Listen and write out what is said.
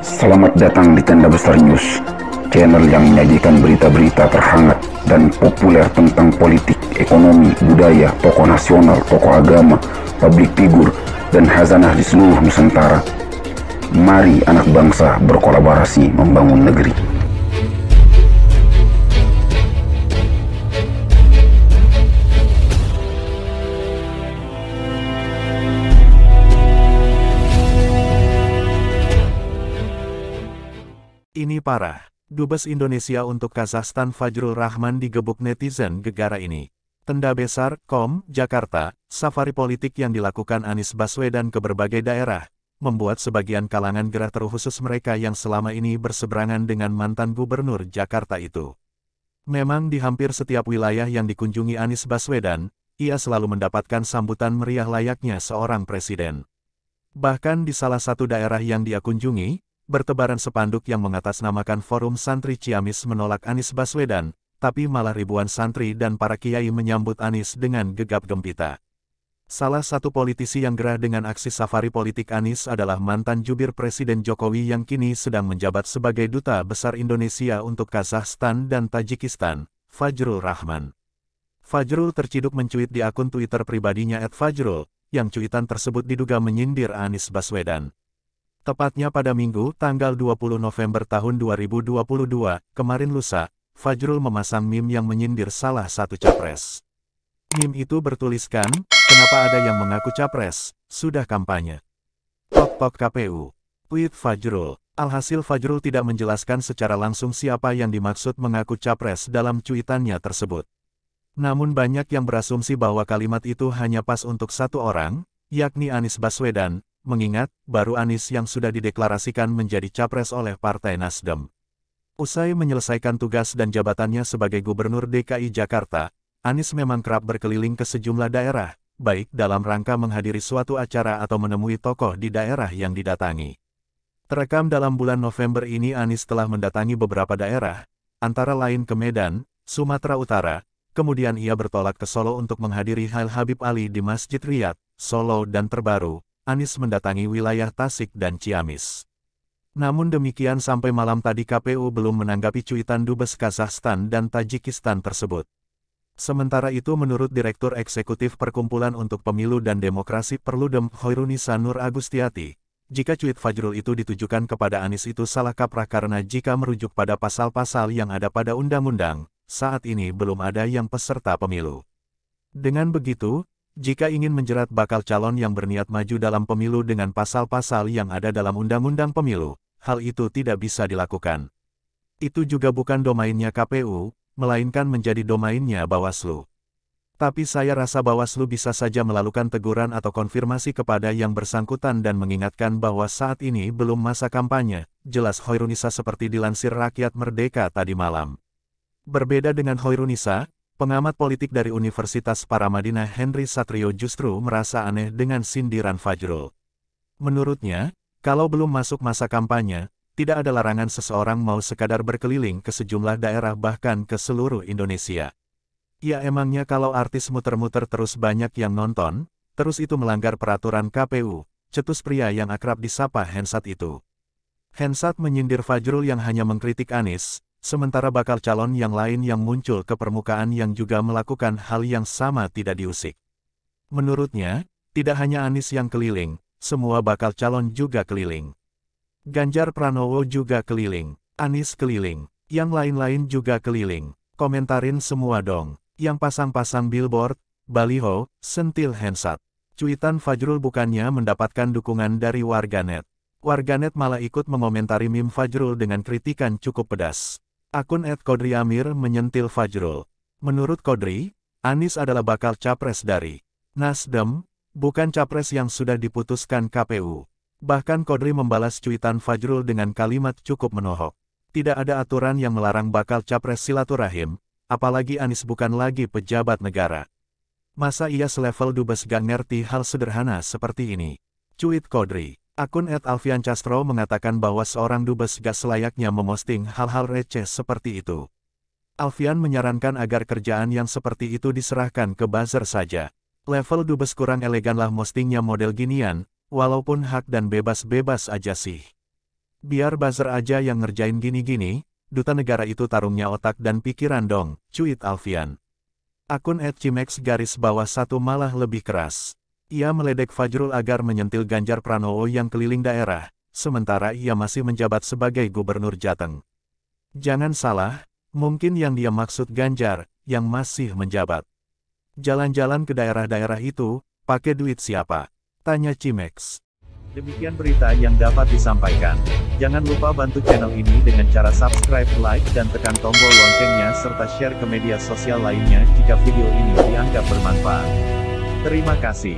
Selamat datang di Tenda Besar News, channel yang menyajikan berita-berita terhangat dan populer tentang politik, ekonomi, budaya, tokoh nasional, tokoh agama, publik figur, dan khazanah di seluruh Nusantara. Mari anak bangsa berkolaborasi membangun negeri. Ini parah. Dubes Indonesia untuk Kazakhstan Fajrul Rahman digebuk netizen gegara ini. Tenda Besar, Jakarta, safari politik yang dilakukan Anies Baswedan ke berbagai daerah, membuat sebagian kalangan gerah terkhusus mereka yang selama ini berseberangan dengan mantan gubernur Jakarta itu. Memang di hampir setiap wilayah yang dikunjungi Anies Baswedan, ia selalu mendapatkan sambutan meriah layaknya seorang presiden. Bahkan di salah satu daerah yang dia kunjungi, bertebaran spanduk yang mengatasnamakan Forum Santri Ciamis menolak Anies Baswedan, tapi malah ribuan santri dan para kiai menyambut Anies dengan gegap gempita. Salah satu politisi yang gerah dengan aksi safari politik Anies adalah mantan jubir Presiden Jokowi yang kini sedang menjabat sebagai Duta Besar Indonesia untuk Kazakhstan dan Tajikistan, Fajrul Rahman. Fajrul terciduk mencuit di akun Twitter pribadinya @fajrul, yang cuitan tersebut diduga menyindir Anies Baswedan. Tepatnya pada Minggu, tanggal 20 November tahun 2022, kemarin lusa, Fajrul memasang meme yang menyindir salah satu capres. Meme itu bertuliskan, "Kenapa ada yang mengaku capres, sudah kampanye. Tok KPU." Tweet Fajrul. Alhasil Fajrul tidak menjelaskan secara langsung siapa yang dimaksud mengaku capres dalam cuitannya tersebut. Namun banyak yang berasumsi bahwa kalimat itu hanya pas untuk satu orang, yakni Anies Baswedan, mengingat, baru Anies yang sudah dideklarasikan menjadi capres oleh Partai Nasdem. Usai menyelesaikan tugas dan jabatannya sebagai Gubernur DKI Jakarta, Anies memang kerap berkeliling ke sejumlah daerah, baik dalam rangka menghadiri suatu acara atau menemui tokoh di daerah yang didatangi. Terekam dalam bulan November ini Anies telah mendatangi beberapa daerah, antara lain ke Medan, Sumatera Utara, kemudian ia bertolak ke Solo untuk menghadiri Hail Habib Ali di Masjid Riyad, Solo dan terbaru, Anies mendatangi wilayah Tasik dan Ciamis. Namun demikian sampai malam tadi KPU belum menanggapi cuitan Dubes Kazakhstan dan Tajikistan tersebut. Sementara itu menurut Direktur Eksekutif Perkumpulan untuk Pemilu dan Demokrasi Perludem Hoirunisa Nur Agustiati, jika cuit Fajrul itu ditujukan kepada Anies itu salah kaprah karena jika merujuk pada pasal-pasal yang ada pada undang-undang, saat ini belum ada yang peserta pemilu. Dengan begitu, jika ingin menjerat bakal calon yang berniat maju dalam pemilu dengan pasal-pasal yang ada dalam Undang-Undang Pemilu, hal itu tidak bisa dilakukan. Itu juga bukan domainnya KPU, melainkan menjadi domainnya Bawaslu. Tapi saya rasa Bawaslu bisa saja melakukan teguran atau konfirmasi kepada yang bersangkutan dan mengingatkan bahwa saat ini belum masa kampanye, jelas Hoirunisa seperti dilansir Rakyat Merdeka tadi malam. Berbeda dengan Hoirunisa, pengamat politik dari Universitas Paramadina Henry Satrio justru merasa aneh dengan sindiran Fajrul. Menurutnya, kalau belum masuk masa kampanye, tidak ada larangan seseorang mau sekadar berkeliling ke sejumlah daerah bahkan ke seluruh Indonesia. Ya emangnya kalau artis muter-muter terus banyak yang nonton, terus itu melanggar peraturan KPU, cetus pria yang akrab disapa Hensat itu. Hensat menyindir Fajrul yang hanya mengkritik Anies, sementara bakal calon yang lain yang muncul ke permukaan yang juga melakukan hal yang sama tidak diusik. Menurutnya, tidak hanya Anies yang keliling, semua bakal calon juga keliling. Ganjar Pranowo juga keliling, Anies keliling, yang lain-lain juga keliling, komentarin semua dong, yang pasang-pasang billboard, baliho, sentil Hensat. Cuitan Fajrul bukannya mendapatkan dukungan dari warganet. Warganet malah ikut mengomentari meme Fajrul dengan kritikan cukup pedas. Akun @kodriamir menyentil Fajrul. Menurut Kodri, Anies adalah bakal capres dari Nasdem, bukan capres yang sudah diputuskan KPU. Bahkan Kodri membalas cuitan Fajrul dengan kalimat cukup menohok. Tidak ada aturan yang melarang bakal capres silaturahim, apalagi Anies bukan lagi pejabat negara. Masa ia selevel dubes gak ngerti hal sederhana seperti ini? Cuit Kodri. Akun @alfiancastro mengatakan bahwa seorang dubes gak selayaknya memosting hal-hal receh seperti itu. Alfian menyarankan agar kerjaan yang seperti itu diserahkan ke buzzer saja. Level dubes kurang eleganlah postingnya model ginian, walaupun hak dan bebas-bebas aja sih. Biar buzzer aja yang ngerjain gini-gini, duta negara itu tarungnya otak dan pikiran dong, cuit Alfian. Akun @cimex_1 malah lebih keras. Ia meledek Fajrul agar menyentil Ganjar Pranowo yang keliling daerah, sementara ia masih menjabat sebagai gubernur Jateng. Jangan salah, mungkin yang dia maksud Ganjar, yang masih menjabat. Jalan-jalan ke daerah-daerah itu, pakai duit siapa? Tanya Cimex. Demikian berita yang dapat disampaikan. Jangan lupa bantu channel ini dengan cara subscribe, like, dan tekan tombol loncengnya serta share ke media sosial lainnya jika video ini dianggap bermanfaat. Terima kasih.